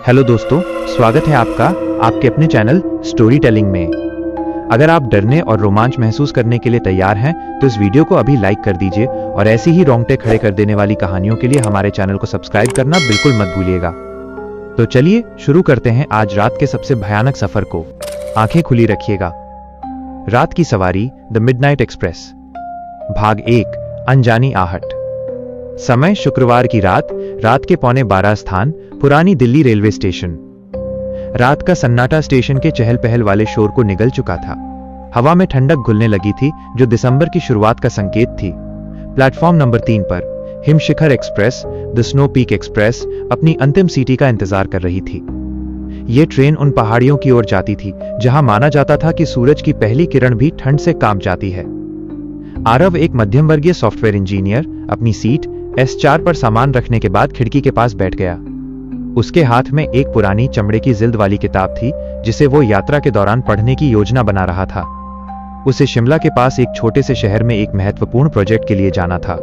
Hello दोस्तों, स्वागत है आपका आपके अपने चैनल स्टोरी टेलिंग में। अगर आप डरने और रोमांच महसूस करने के लिए तैयार हैं तो इस वीडियो को अभी लाइक कर दीजिए और ऐसी ही रोंगटे खड़े कर देने वाली कहानियों के लिए हमारे चैनल को सब्सक्राइब करना बिल्कुल मत भूलिएगा। तो चलिए शुरू करते हैं आज रात के सबसे भयानक सफर को। आंखें खुली रखिएगा। रात की सवारी, द मिडनाइट एक्सप्रेस, भाग 1, अनजानी आहट। समय शुक्रवार की रात के 11:15 स्थान, पुरानी दिल्ली रेलवे स्टेशन। रात का सन्नाटा स्टेशन के चहल पहल वाले शोर को निगल चुका था। हवा में ठंडक घुलने लगी थी जो दिसंबर की शुरुआत का संकेत थी। प्लेटफॉर्म नंबर 3 पर Himshikhar express, the snow peak express, अपनी अंतिम सीटी का इंतजार कर रही थी। ये ट्रेन उन पहाड़ियों की ओर जाती थी जहां माना जाता था कि सूरज की पहली किरण भी ठंड से कांप जाती है। आरव, एक मध्यम वर्गीय सॉफ्टवेयर इंजीनियर, अपनी सीट S4 पर सामान रखने के बाद खिड़की के पास बैठ गया। उसके हाथ में एक पुरानी चमड़े की जिल्द वाली किताब थी जिसे वो यात्रा के दौरान पढ़ने की योजना बना रहा था। उसे शिमला के पास एक छोटे से शहर में एक महत्वपूर्ण प्रोजेक्ट के लिए जाना था।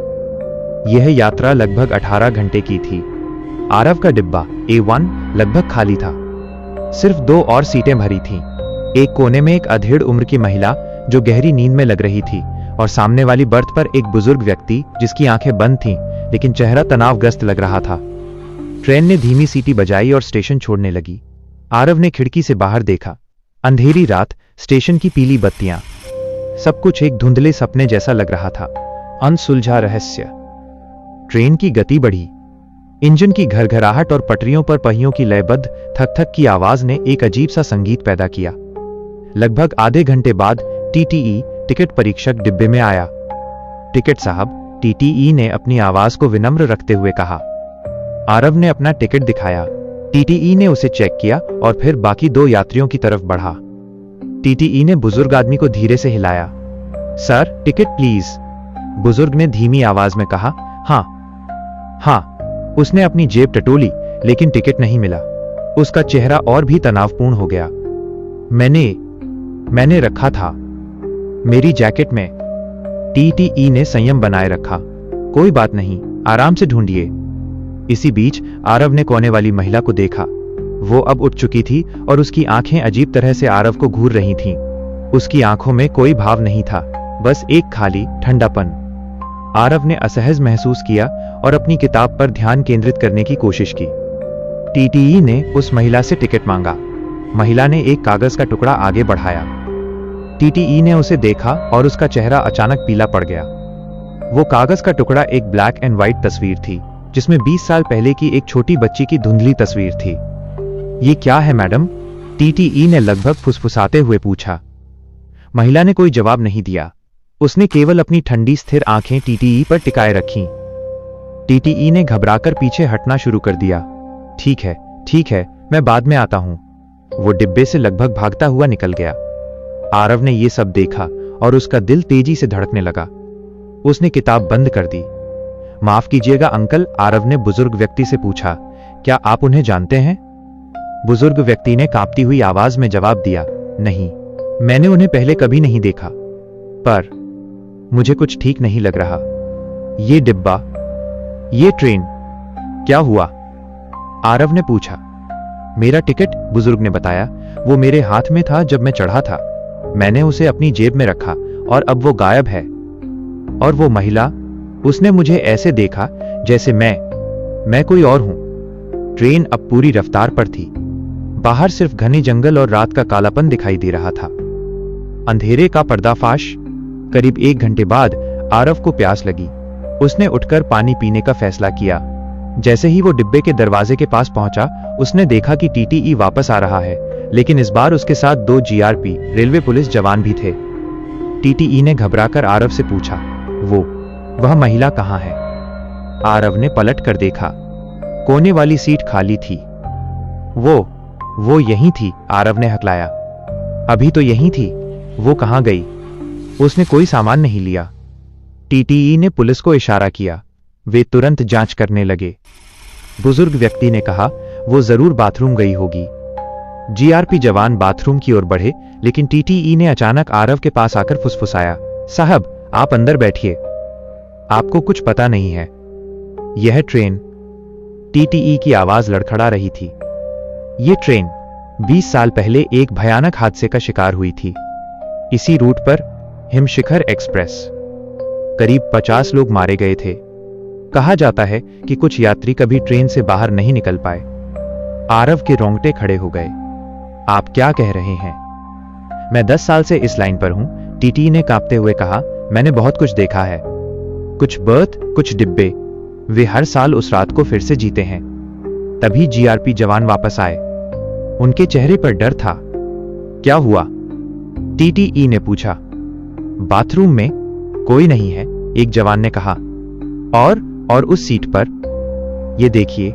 यह यात्रा लगभग 18 घंटे की थी। आरव का डिब्बा A1 लगभग खाली था। सिर्फ 2 और सीटें भरी थीं। एक कोने में एक अधेड़ उम्र की महिला जो गहरी नींद में लग रही थी और सामने वाली बर्थ पर एक बुजुर्ग व्यक्ति जिसकी आंखें बंद थीं लेकिन चेहरा तनावग्रस्त लग रहा था। ट्रेन ने धीमी सीटी बजाई और स्टेशन छोड़ने लगी। आरव ने खिड़की से बाहर देखा। अंधेरी रात, स्टेशन की पीली बत्तियां, सब कुछ एक धुंधले सपने जैसा लग रहा था। अनसुलझा रहस्य। ट्रेन की गति बढ़ी। इंजन की घरघराहट और पटरियों पर पहियों की लयबद्ध थक थक की आवाज ने एक अजीब सा संगीत पैदा किया। लगभग आधे घंटे बाद TTE टिकट परीक्षक डिब्बे में आया। टिकट साहब, TTE ने अपनी आवाज को विनम्र रखते हुए कहा। आरव ने अपना टिकट दिखाया। TTE ने उसे चेक किया और फिर बाकी 2 यात्रियों की तरफ बढ़ा। TTE ने बुजुर्ग आदमी को धीरे से हिलाया। सर, टिकट प्लीज, बुजुर्ग ने धीमी आवाज में कहा। हाँ। उसने अपनी जेब टटोली लेकिन टिकट नहीं मिला। उसका चेहरा और भी तनावपूर्ण हो गया। मैंने रखा था मेरी जैकेट में। TTE ने संयम बनाए रखा। कोई बात नहीं, आराम से ढूंढिए। इसी बीच आरव ने कोने वाली महिला को देखा। वो अब उठ चुकी थी और उसकी आंखें अजीब तरह से आरव को घूर रही थीं। उसकी आंखों में कोई भाव नहीं था, बस एक खाली ठंडापन। आरव ने असहज महसूस किया और अपनी किताब पर ध्यान केंद्रित करने की कोशिश की। TTE ने उस महिला से टिकट मांगा। महिला ने एक कागज का टुकड़ा आगे बढ़ाया। TTE ने उसे देखा और उसका चेहरा अचानक पीला पड़ गया। वो कागज का टुकड़ा एक ब्लैक एंड व्हाइट तस्वीर थी जिसमें 20 साल पहले की एक छोटी बच्ची की धुंधली तस्वीर थी। ये क्या है मैडम? TTE ने लगभग फुसफुसाते हुए पूछा। महिला ने कोई जवाब नहीं दिया। उसने केवल अपनी ठंडी स्थिर आंखें TTE पर टिकाए रखीं। TTE ने घबराकर पीछे हटना शुरू कर दिया। ठीक है, मैं बाद में आता हूं। वो डिब्बे से लगभग भागता हुआ निकल गया। आरव ने ये सब देखा और उसका दिल तेजी से धड़कने लगा। उसने किताब बंद कर दी। माफ कीजिएगा अंकल, आरव ने बुजुर्ग व्यक्ति से पूछा, क्या आप उन्हें जानते हैं? बुजुर्ग व्यक्ति ने कांपती हुई आवाज में जवाब दिया, नहीं, मैंने उन्हें पहले कभी नहीं देखा, पर मुझे कुछ ठीक नहीं लग रहा। ये डिब्बा, ये ट्रेन, क्या हुआ? आरव ने पूछा। मेरा टिकट, बुजुर्ग ने बताया, वो मेरे हाथ में था जब मैं चढ़ा था। मैंने उसे अपनी जेब में रखा और अब वो गायब है। और वो महिला, उसने मुझे ऐसे देखा जैसे मैं कोई और हूं। ट्रेन अब पूरी रफ्तार पर थी। बाहर सिर्फ घने जंगल और रात का कालापन दिखाई दे रहा था। अंधेरे का पर्दाफाश। करीब 1 घंटे बाद आरव को प्यास लगी। उसने उठकर पानी पीने का फैसला किया। जैसे ही वो डिब्बे के दरवाजे के पास पहुंचा, उसने देखा कि TTE वापस आ रहा है, लेकिन इस बार उसके साथ 2 GRP रेलवे पुलिस जवान भी थे। TTE ने घबराकर आरव से पूछा, वह महिला कहां है? आरव ने पलट कर देखा। कोने वाली सीट खाली थी। वो यहीं थी, आरव ने हकलाया। अभी तो यहीं थी। वो कहां गई? उसने कोई सामान नहीं लिया। TTE ने पुलिस को इशारा किया। वे तुरंत जांच करने लगे। बुजुर्ग व्यक्ति ने कहा, वो जरूर बाथरूम गई होगी। GRP जवान बाथरूम की ओर बढ़े, लेकिन TTE ने अचानक आरव के पास आकर फुसफुसाया, साहब, आप अंदर बैठिए। आपको कुछ पता नहीं है। यह ट्रेन, TTE की आवाज लड़खड़ा रही थी। ये ट्रेन 20 साल पहले एक भयानक हादसे का शिकार हुई थी। इसी रूट पर हिमशिखर एक्सप्रेस, करीब 50 लोग मारे गए थे। कहा जाता है कि कुछ यात्री कभी ट्रेन से बाहर नहीं निकल पाए। आरव के रोंगटे खड़े हो गए। आप क्या कह रहे हैं? मैं 10 साल से इस लाइन पर हूं, टीटी ने कांपते हुए कहा। मैंने बहुत कुछ देखा है, कुछ बर्थ, कुछ डिब्बे। वे हर साल उस रात को फिर से जीते हैं। तभी जीआरपी जवान वापस आए। उनके चेहरे पर डर था। क्या हुआ? टीटीई ने पूछा। बाथरूम में कोई नहीं है, एक जवान ने कहा। और उस सीट पर? ये देखिए।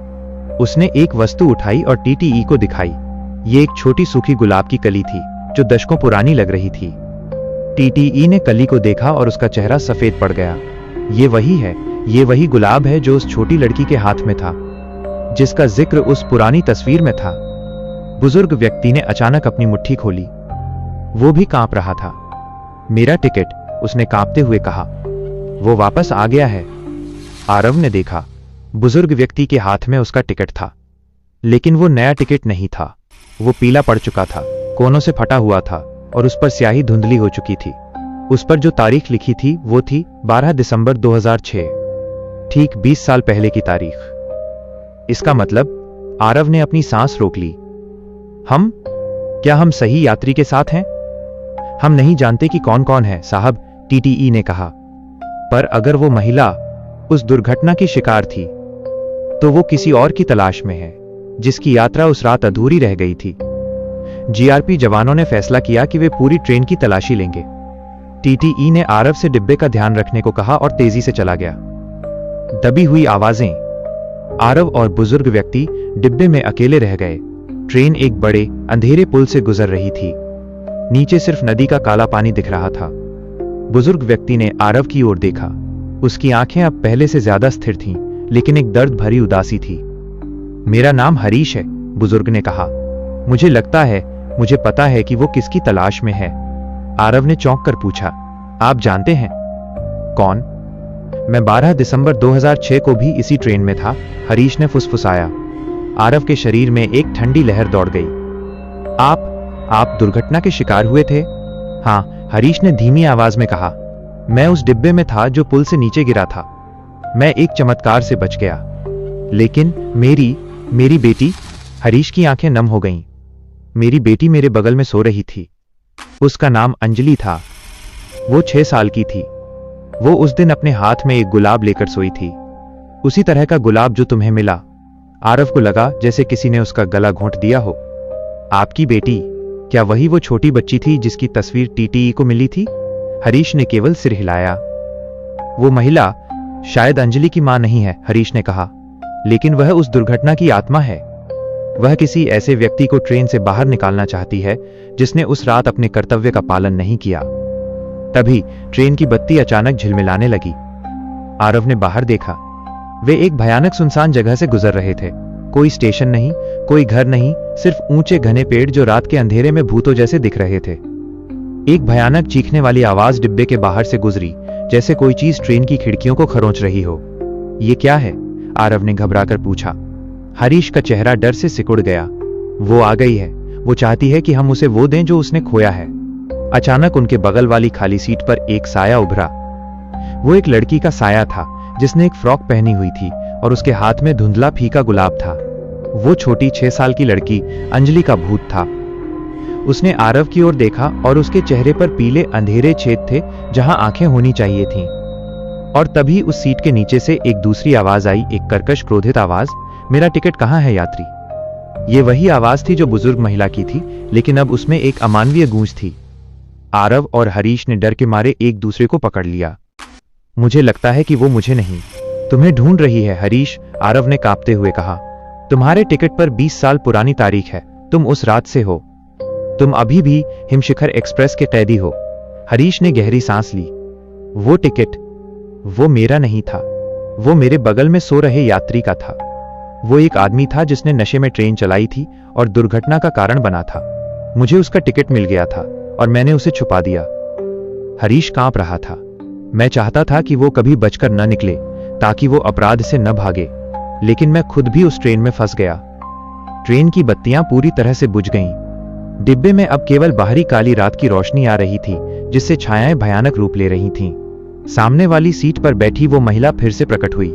उसने एक वस्तु उठाई और टीटीई को दिखाई। ये एक छोटी सूखी गुलाब की कली थी जो दशकों पुरानी लग रही थी। टीटीई ने कली को देखा और उसका चेहरा सफेद पड़ गया। ये वही है, ये वही गुलाब है जो उस छोटी लड़की के हाथ में था, जिसका जिक्र उस पुरानी तस्वीर में था। बुजुर्ग व्यक्ति ने अचानक अपनी मुट्ठी खोली। वो भी कांप रहा था। मेरा टिकट, उसने कांपते हुए कहा। वो वापस आ गया है। आरव ने देखा। बुजुर्ग व्यक्ति के हाथ में उसका टिकट था, लेकिन वो नया टिकट नहीं था। वो पीला पड़ चुका था, कोनों से फटा हुआ था और उस पर स्याही धुंधली हो चुकी थी। उस पर जो तारीख लिखी थी वो थी 12 दिसंबर 2006, ठीक 20 साल पहले की तारीख। इसका मतलब? आरव ने अपनी सांस रोक ली। क्या हम सही यात्री के साथ हैं? हम नहीं जानते कि कौन कौन है साहब, टीटीई ने कहा। पर अगर वो महिला उस दुर्घटना की शिकार थी, तो वो किसी और की तलाश में है, जिसकी यात्रा उस रात अधूरी रह गई थी। जीआरपी जवानों ने फैसला किया कि वे पूरी ट्रेन की तलाशी लेंगे। टीटीई ने आरव से डिब्बे का ध्यान रखने को कहा और तेजी से चला गया। दबी हुई आवाजें। आरव और बुजुर्ग व्यक्ति डिब्बे में अकेले रह गए। ट्रेन एक बड़े अंधेरे पुल से गुजर रही थी। नीचे सिर्फ नदी का काला पानी दिख रहा था। बुजुर्ग व्यक्ति ने आरव की ओर देखा। उसकी आंखें अब पहले से ज्यादा स्थिर थीं, लेकिन एक दर्द भरी उदासी थी। मेरा नाम हरीश है, बुजुर्ग ने कहा। मुझे लगता है, मुझे पता है कि वो किसकी तलाश में है। आरव ने चौंक कर पूछा। आप जानते हैं? कौन? मैं 12 दिसंबर 2006 को भी इसी ट्रेन में था, हरीश ने फुसफुसाया। आरव के शरीर में एक ठंडी लहर दौड़ गई। आप दुर्घटना के शिकार हुए थे? हाँ, हरीश ने धीमी आवाज में कहा। मैं उस डिब्बे में था जो पुल से नीचे गिरा था। मैं एक चमत्कार से बच गया, लेकिन मेरी बेटी। हरीश की आंखें नम हो गईं। मेरी बेटी मेरे बगल में सो रही थी। उसका नाम अंजलि था। वो 6 साल की थी। वो उस दिन अपने हाथ में एक गुलाब लेकर सोई थी, उसी तरह का गुलाब जो तुम्हें मिला। आरव को लगा जैसे किसी ने उसका गला घोंट दिया हो। आपकी बेटी? क्या वही वो छोटी बच्ची थी जिसकी तस्वीर टीटीई को मिली थी? हरीश ने केवल सिर हिलाया। वो महिला शायद अंजलि की मां नहीं है, हरीश ने कहा, लेकिन वह उस दुर्घटना की आत्मा है। वह किसी ऐसे व्यक्ति को ट्रेन से बाहर निकालना चाहती है जिसने उस रात अपने कर्तव्य का पालन नहीं किया। तभी ट्रेन की बत्ती अचानक झिलमिलाने लगी। आरव ने बाहर देखा। वे एक भयानक सुनसान जगह से गुजर रहे थे। कोई स्टेशन नहीं, कोई घर नहीं, सिर्फ ऊंचे घने पेड़ जो रात के अंधेरे में भूतों जैसे दिख रहे थे। एक भयानक चीखने वाली आवाज डिब्बे के बाहर से गुजरी, जैसे कोई चीज ट्रेन की खिड़कियों को खरोंच रही हो। ये क्या है? आरव ने घबराकर पूछा। हरीश का चेहरा डर से सिकुड़ गया। वो आ गई है। वो चाहती है कि हम उसे वो दें जो उसने खोया है। अचानक उनके बगल वाली खाली सीट पर एक साया उभरा। वो एक लड़की का साया था जिसने एक फ्रॉक पहनी हुई थी और उसके हाथ में धुंधला फीका गुलाब था। वो छोटी 6 साल की लड़की अंजलि का भूत था। उसने आरव की ओर देखा और उसके चेहरे पर पीले अंधेरे छेद थे जहां आंखें होनी चाहिए थीं। और तभी उस सीट के नीचे से एक दूसरी आवाज आई, एक कर्कश क्रोधित आवाज। मेरा टिकट कहां है यात्री? ये वही आवाज थी जो बुजुर्ग महिला की थी, लेकिन अब उसमें एक अमानवीय गूंज थी। आरव और हरीश ने डर के मारे एक दूसरे को पकड़ लिया। मुझे लगता है कि वो मुझे नहीं, तुम्हें ढूंढ रही है हरीश, आरव ने कांपते हुए कहा। तुम्हारे टिकट पर 20 साल पुरानी तारीख है। तुम उस रात से हो। तुम अभी भी हिमशिखर एक्सप्रेस के कैदी हो। हरीश ने गहरी सांस ली। वो टिकट, वो मेरा नहीं था। वो मेरे बगल में सो रहे यात्री का था। वो एक आदमी था जिसने नशे में ट्रेन चलाई थी और दुर्घटना का कारण बना था। मुझे उसका टिकट मिल गया था और मैंने उसे छुपा दिया। हरीश कांप रहा था। मैं चाहता था कि वो कभी बचकर न निकले, ताकि वो अपराध से न भागे, लेकिन मैं खुद भी उस ट्रेन में फंस गया। ट्रेन की बत्तियां पूरी तरह से बुझ गईं। डिब्बे में अब केवल बाहरी काली रात की रोशनी आ रही थी, जिससे छायाएं भयानक रूप ले रही थीं। सामने वाली सीट पर बैठी वो महिला फिर से प्रकट हुई।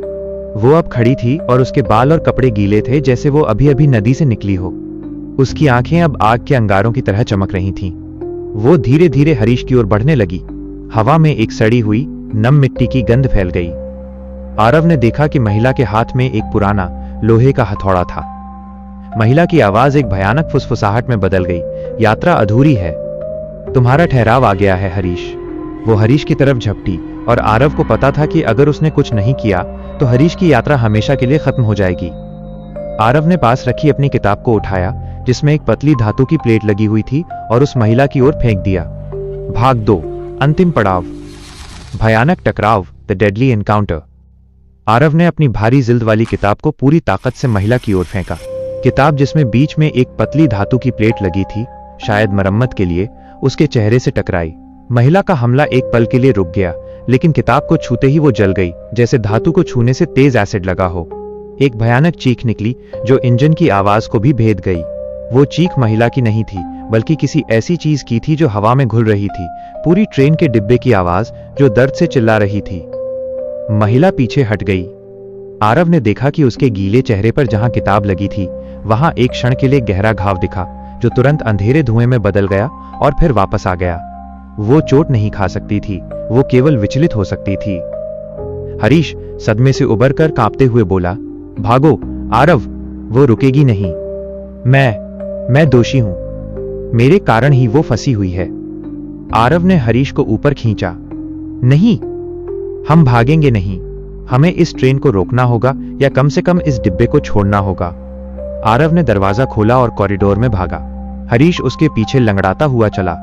वो अब खड़ी थी और उसके बाल और कपड़े गीले थे, जैसे वो अभी अभी नदी से निकली हो। उसकी आंखें अब आग के अंगारों की तरह चमक रही थीं। वो धीरे धीरे हरीश की ओर बढ़ने लगी। हवा में एक सड़ी हुई नम मिट्टी की गंध फैल गई। आरव ने देखा कि महिला के हाथ में एक पुराना लोहे का हथौड़ा था। महिला की आवाज एक भयानक फुसफुसाहट में बदल गई। यात्रा अधूरी है, तुम्हारा ठहराव आ गया है हरीश। वो हरीश की तरफ झपटी और आरव को पता था कि अगर उसने कुछ नहीं किया तो हरीश की यात्रा हमेशा के लिए खत्म हो जाएगी। आरव ने पास रखी अपनी किताब को उठाया, जिसमें एक पतली धातु की प्लेट लगी हुई थी, और उस महिला की ओर फेंक दिया। भाग 2, अंतिम पड़ाव, भयानक टकराव, द डेडली एनकाउंटर। आरव ने अपनी भारी जिल्द वाली किताब को पूरी ताकत से महिला की ओर फेंका। किताब, जिसमें बीच में एक पतली धातु की प्लेट लगी थी, शायद मरम्मत के लिए, उसके चेहरे से टकराई। महिला का हमला एक पल के लिए रुक गया, लेकिन किताब को छूते ही वो जल गई, जैसे धातु को छूने से तेज एसिड लगा हो। एक भयानक चीख निकली जो इंजन की आवाज को भी भेद गई। वो चीख महिला की नहीं थी, बल्कि किसी ऐसी चीज की थी जो हवा में घुल रही थी, पूरी ट्रेन के डिब्बे की आवाज जो दर्द से चिल्ला रही थी। महिला पीछे हट गई। आरव ने देखा कि उसके गीले चेहरे पर जहां किताब लगी थी, वहां एक क्षण के लिए गहरा घाव दिखा, जो तुरंत अंधेरे धुएं में बदल गया और फिर वापस आ गया। वो चोट नहीं खा सकती थी, वो केवल विचलित हो सकती थी। हरीश सदमे से उबरकर कांपते हुए बोला, भागो आरव, वो रुकेगी नहीं। मैं दोषी हूं, मेरे कारण ही वो फंसी हुई है। आरव ने हरीश को ऊपर खींचा। नहीं, हम भागेंगे नहीं, हमें इस ट्रेन को रोकना होगा, या कम से कम इस डिब्बे को छोड़ना होगा। आरव ने दरवाजा खोला और कॉरिडोर में भागा। हरीश उसके पीछे लंगड़ाता हुआ चला।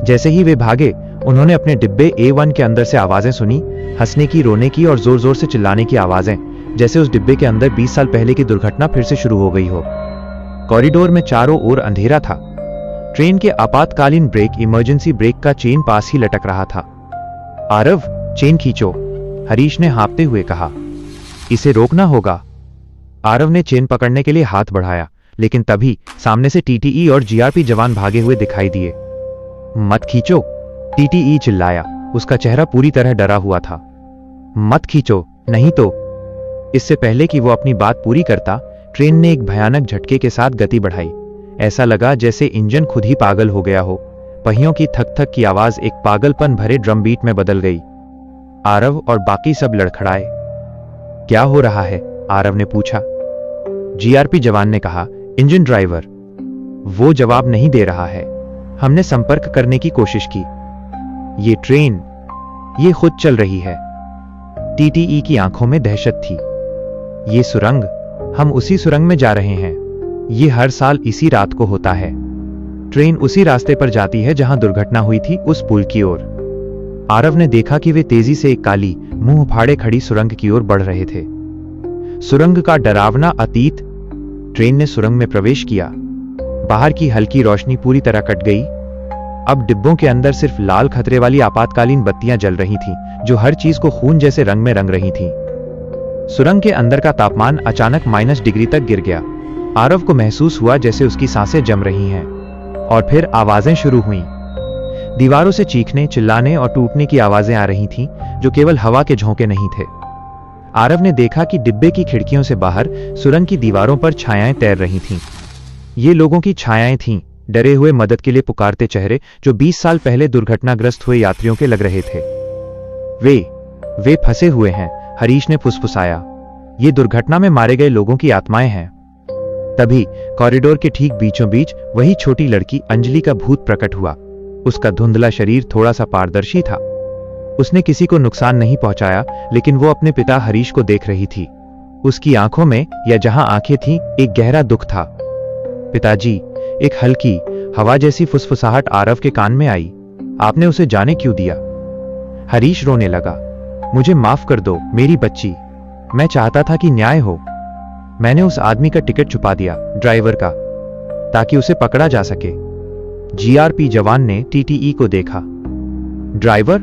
जैसे ही वे भागे, उन्होंने अपने डिब्बे A1 के अंदर से आवाजें सुनी, हंसने की, रोने की और जोर जोर से चिल्लाने की आवाजें, जैसे उस डिब्बे के अंदर 20 साल पहले की दुर्घटना फिर से शुरू हो गई हो। कॉरिडोर में चारों ओर अंधेरा था। ट्रेन के आपातकालीन ब्रेक, इमरजेंसी ब्रेक का चेन पास ही लटक रहा था। आरव, चेन खींचो, हरीश ने हाँफते हुए कहा। इसे रोकना होगा। आरव ने चेन पकड़ने के लिए हाथ बढ़ाया, लेकिन तभी सामने से TTE और GRP जवान भागे हुए दिखाई दिए। मत खींचो, TTE चिल्लाया, उसका चेहरा पूरी तरह डरा हुआ था। मत खींचो, नहीं तो। इससे पहले कि वो अपनी बात पूरी करता, ट्रेन ने एक भयानक झटके के साथ गति बढ़ाई। ऐसा लगा जैसे इंजन खुद ही पागल हो गया हो। पहियों की थक थक की आवाज एक पागलपन भरे ड्रम बीट में बदल गई। आरव और बाकी सब लड़खड़ाए। क्या हो रहा है? आरव ने पूछा। GRP जवान ने कहा, इंजन ड्राइवर। वो जवाब नहीं दे रहा है। हमने संपर्क करने की कोशिश की। ये ट्रेन, ये खुद चल रही है। TTE की आंखों में दहशत थी। ये सुरंग, हम उसी सुरंग में जा रहे हैं। ये हर साल इसी रात को होता है। ट्रेन उसी रास्ते पर जाती है जहां दुर्घटना हुई थी, उस पुल की ओर। आरव ने देखा कि वे तेजी से एक काली, मुंह फाड़े खड़ी सुरंग की ओर बढ़ रहे थे। सुरंग का डरावना अतीत। ट्रेन ने सुरंग में प्रवेश किया। बाहर की हल्की रोशनी पूरी तरह कट गई। अब डिब्बों के अंदर सिर्फ लाल खतरे वाली आपातकालीन बत्तियां जल रही थीं, जो हर चीज को खून जैसे रंग में रंग रही थीं। सुरंग के अंदर का तापमान अचानक -डिग्री तक गिर गया। आरव को महसूस हुआ जैसे उसकी सांसें जम रही हैं। और फिर आवाजें शुरू हुईं। दीवारों से चीखने, चिल्लाने और टूटने की आवाजें आ रही थीं, जो केवल हवा के झोंके नहीं थे। आरव ने देखा कि डिब्बे की खिड़कियों से बाहर सुरंग की दीवारों पर छायाएं तैर रही थीं। ये लोगों की छायाएं थीं, डरे हुए, मदद के लिए पुकारते चेहरे, जो 20 साल पहले दुर्घटनाग्रस्त हुए यात्रियों के लग रहे थे। वे फंसे हुए हैं, हरीश ने फुसफुसाया। ये दुर्घटना में मारे गए लोगों की आत्माएं हैं। तभी कॉरिडोर के ठीक बीचों बीच वही छोटी लड़की अंजलि का भूत प्रकट हुआ। उसका धुंधला शरीर थोड़ा सा पारदर्शी था। उसने किसी को नुकसान नहीं पहुंचाया, लेकिन वो अपने पिता हरीश को देख रही थी। उसकी आंखों में, या जहां आंखें थीं, एक गहरा दुख था। पिताजी, एक हल्की, हवा जैसी फुसफुसाहट आरव के कान में आई। आपने उसे जाने क्यों दिया? हरीश रोने लगा। मुझे माफ कर दो मेरी बच्ची, मैं चाहता था कि न्याय हो। मैंने उस आदमी का टिकट छुपा दिया, ड्राइवर का, ताकि उसे पकड़ा जा सके। GRP जवान ने TTE को देखा। ड्राइवर?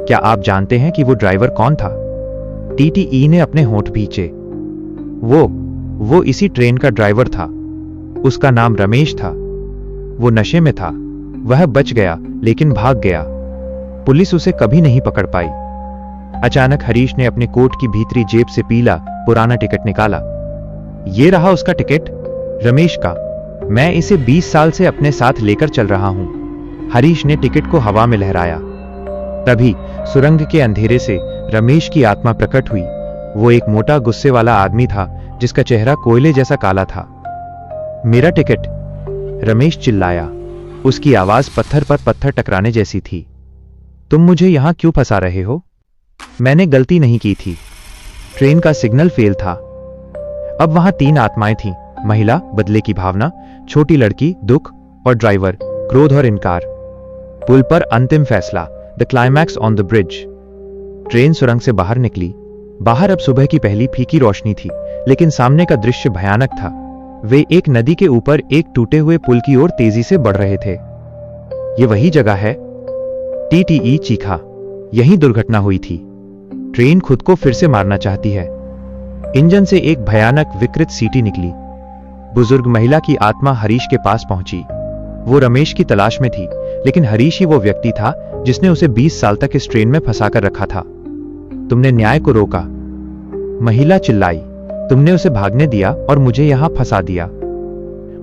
क्या आप जानते हैं कि वो ड्राइवर कौन था? TTE ने अपने होंठ भींचे। वो इसी ट्रेन का ड्राइवर था। उसका नाम रमेश था। वो नशे में था। वह बच गया, लेकिन भाग गया। पुलिस उसे कभी नहीं पकड़ पाई। अचानक हरीश ने अपने कोट की भीतरी जेब से पीला पुराना टिकट निकाला। ये रहा उसका टिकट, रमेश का। मैं इसे 20 साल से अपने साथ लेकर चल रहा हूं। हरीश ने टिकट को हवा में लहराया। तभी सुरंग के अंधेरे से रमेश की आत्मा प्रकट हुई। वो एक मोटा गुस्से वाला आदमी था, जिसका चेहरा कोयले जैसा काला था। मेरा टिकट, रमेश चिल्लाया। उसकी आवाज पत्थर पर पत्थर टकराने जैसी थी। तुम मुझे यहां क्यों फंसा रहे हो? मैंने गलती नहीं की थी। ट्रेन का सिग्नल फेल था। अब वहां 3 आत्माएं थीं, महिला बदले की भावना, छोटी लड़की दुख और ड्राइवर क्रोध और इनकार। पुल पर अंतिम फैसला, the climax on the bridge. Train सुरंग से बाहर निकली। बाहर अब सुबह की पहली फीकी रोशनी थी, लेकिन सामने का दृश्य भयानक था। वे एक नदी के ऊपर एक टूटे हुए पुल की ओर तेजी से बढ़ रहे थे। ये वही जगह है, टीटीई चीखा। यही दुर्घटना हुई थी। ट्रेन खुद को फिर से मारना चाहती है। इंजन से एक भयानक विकृत सीटी निकली। बुजुर्ग महिला की आत्मा हरीश के पास पहुंची। वो रमेश की तलाश में थी, लेकिन हरीश ही वो व्यक्ति था जिसने उसे 20 साल तक इस ट्रेन में फंसाकर रखा था। तुमने न्याय को रोका, महिला चिल्लाई। तुमने उसे भागने दिया और मुझे यहां फंसा दिया।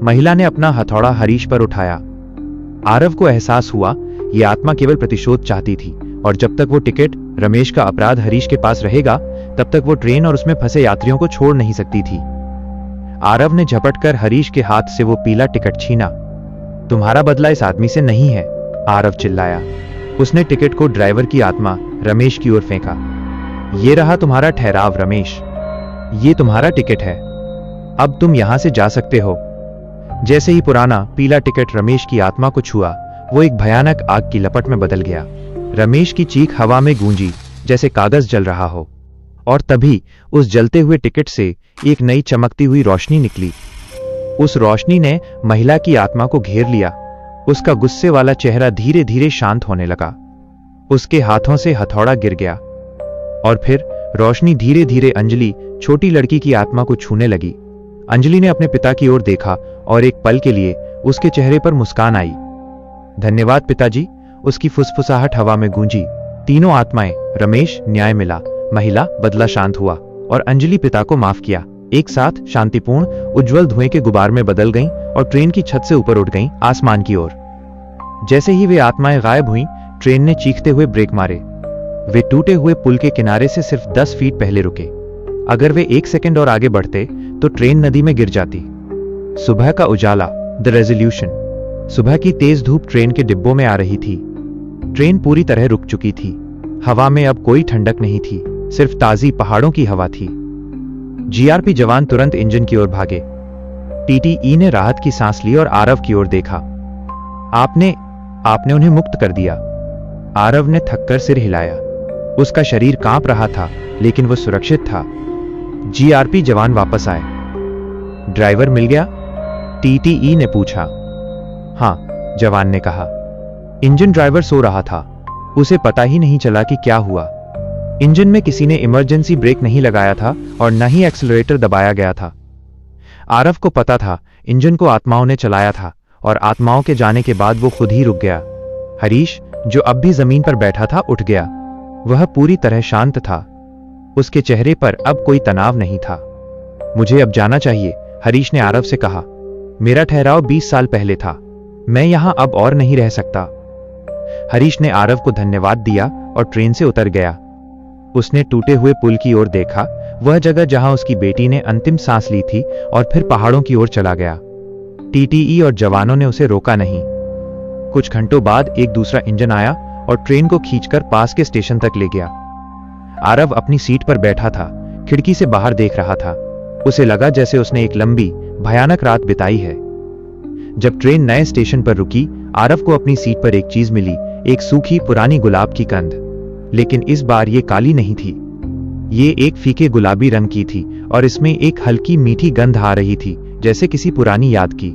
महिला ने अपना हथौड़ा हरीश पर उठाया। आरव को एहसास हुआ यह आत्मा केवल प्रतिशोध चाहती थी, और जब तक वो टिकट, रमेश का अपराध हरीश के पास रहेगा, तब तक वो ट्रेन और उसमें फंसे यात्रियों को छोड़ नहीं सकती थी। आरव ने झपटकर हरीश के हाथ से वो पीला टिकट छीना। तुम्हारा बदला इस आदमी से नहीं है, आरव चिल्लाया। उसने टिकट को ड्राइवर की आत्मा रमेश की ओर फेंका। ये रहा तुम्हारा ठहराव रमेश, ये तुम्हारा टिकट है। अब तुम यहां से जा सकते हो। जैसे ही पुराना पीला टिकट रमेश की आत्मा को छुआ, वो एक भयानक आग की लपट में बदल गया। रमेश की चीख हवा में गूंजी, जैसे कागज जल रहा हो। और तभी उस जलते हुए टिकट से एक नई चमकती हुई रोशनी निकली। उस रोशनी ने महिला की आत्मा को घेर लिया। उसका गुस्से वाला चेहरा धीरे धीरे शांत होने लगा। उसके हाथों से हथौड़ा गिर गया, और फिर रोशनी धीरे धीरे अंजलि, छोटी लड़की की आत्मा को छूने लगी। अंजलि ने अपने पिता की ओर देखा, और एक पल के लिए उसके चेहरे पर मुस्कान आई। धन्यवाद पिताजी, उसकी फुसफुसाहट हवा में गूंजी। तीनों आत्माएं, रमेश न्याय मिला, महिला बदला शांत हुआ, और अंजलि पिता को माफ किया, एक साथ शांतिपूर्ण उज्जवल धुएं के गुबार में बदल गईं और ट्रेन की छत से ऊपर उठ गईं आसमान की ओर। जैसे ही वे आत्माएं गायब हुईं, ट्रेन ने चीखते हुए ब्रेक मारे। वे टूटे हुए पुल के किनारे से सिर्फ 10 फीट पहले रुके। अगर वे 1 सेकंड और आगे बढ़ते तो ट्रेन नदी में गिर जाती। सुबह का उजाला, द रेजोल्यूशन। सुबह की तेज धूप ट्रेन के डिब्बों में आ रही थी। ट्रेन पूरी तरह रुक चुकी थी। हवा में अब कोई ठंडक नहीं थी, सिर्फ ताजी पहाड़ों की हवा थी। जीआरपी जवान तुरंत इंजन की ओर भागे। टीटीई ने राहत की सांस ली और आरव की ओर देखा। आपने उन्हें मुक्त कर दिया। आरव ने थककर सिर हिलाया। उसका शरीर कांप रहा था, लेकिन वो सुरक्षित था। जीआरपी जवान वापस आए। ड्राइवर मिल गया? टीटीई ने पूछा। हां, जवान ने कहा। इंजन ड्राइवर सो रहा था। उसे पता ही नहीं चला कि क्या हुआ। इंजन में किसी ने इमरजेंसी ब्रेक नहीं लगाया था और न ही एक्सीलरेटर दबाया गया था। आरव को पता था इंजन को आत्माओं ने चलाया था, और आत्माओं के जाने के बाद वो खुद ही रुक गया। हरीश, जो अब भी जमीन पर बैठा था, उठ गया। वह पूरी तरह शांत था। उसके चेहरे पर अब कोई तनाव नहीं था। मुझे अब जाना चाहिए, हरीश ने आरव से कहा। मेरा ठहराव 20 साल पहले था। मैं यहां अब और नहीं रह सकता। हरीश ने आरव को धन्यवाद दिया और ट्रेन से उतर गया। उसने टूटे हुए पुल की ओर देखा, वह जगह जहां उसकी बेटी ने अंतिम सांस ली थी, और फिर पहाड़ों की ओर चला गया। टीटीई और जवानों ने उसे रोका नहीं। कुछ घंटों बाद एक दूसरा इंजन आया और ट्रेन को खींचकर पास के स्टेशन तक ले गया। आरव अपनी सीट पर बैठा था, खिड़की से बाहर देख रहा था। उसे लगा जैसे उसने एक लंबी, भयानक रात बिताई है। जब ट्रेन नए स्टेशन पर रुकी, आरव को अपनी सीट पर एक चीज मिली, एक सूखी पुरानी गुलाब की कंद। लेकिन इस बार ये काली नहीं थी। ये एक फीके गुलाबी रंग की थी, और इसमें एक हल्की मीठी गंध आ रही थी, जैसे किसी पुरानी याद की।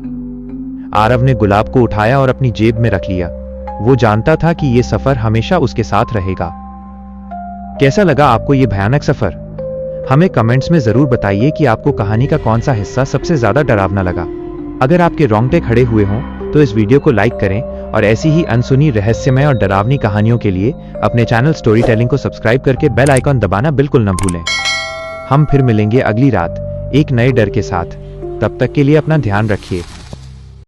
आरव ने गुलाब को उठाया और अपनी जेब में रख लिया। वो जानता था कि ये सफर हमेशा उसके साथ रहेगा। कैसा लगा आपको ये भयानक सफर? हमें कमेंट्स में जरूर बताइए कि आपको कहानी का कौन सा हिस्सा सबसे ज्यादा डरावना लगा। अगर आपके रोंगटे खड़े हुए हों तो इस वीडियो को लाइक करें और ऐसी ही अनसुनी, रहस्यमय और डरावनी कहानियों के लिए अपने चैनल स्टोरी टेलिंग को सब्सक्राइब करके बेल आइकॉन दबाना बिल्कुल न भूलें। हम फिर मिलेंगे अगली रात एक नए डर के साथ। तब तक के लिए अपना ध्यान रखिए।